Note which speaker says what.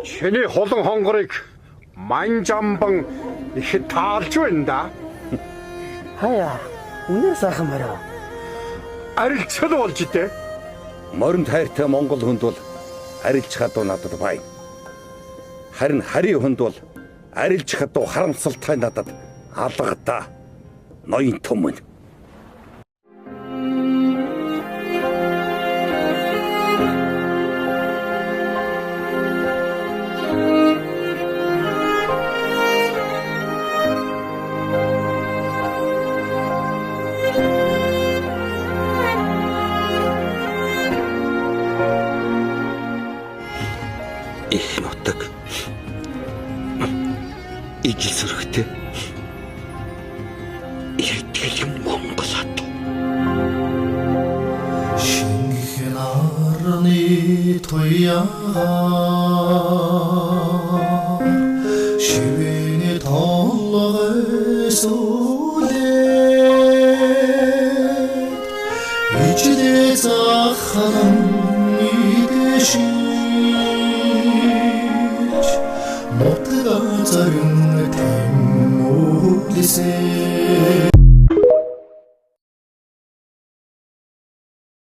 Speaker 1: Чиний холон хонгорыг манжамбан их таалж байна да.
Speaker 2: Хаяа, үнээр сайхан барай.
Speaker 1: Арилцал болж дээ.
Speaker 3: Морин тайртай монгол хүнд бол арилж хадуу надад байна. Харин хари хүнд бол арилж хадуу харамсалтай надад алга да. Ноён түмэн.
Speaker 4: Их нутаг ижил сүрхтэй итгэл Монгол хат
Speaker 5: шингэхэн арны туяагаар шивэний толгойс үлээд ичдээ захалан идэшин Нутаг зарим тэмүүлсээ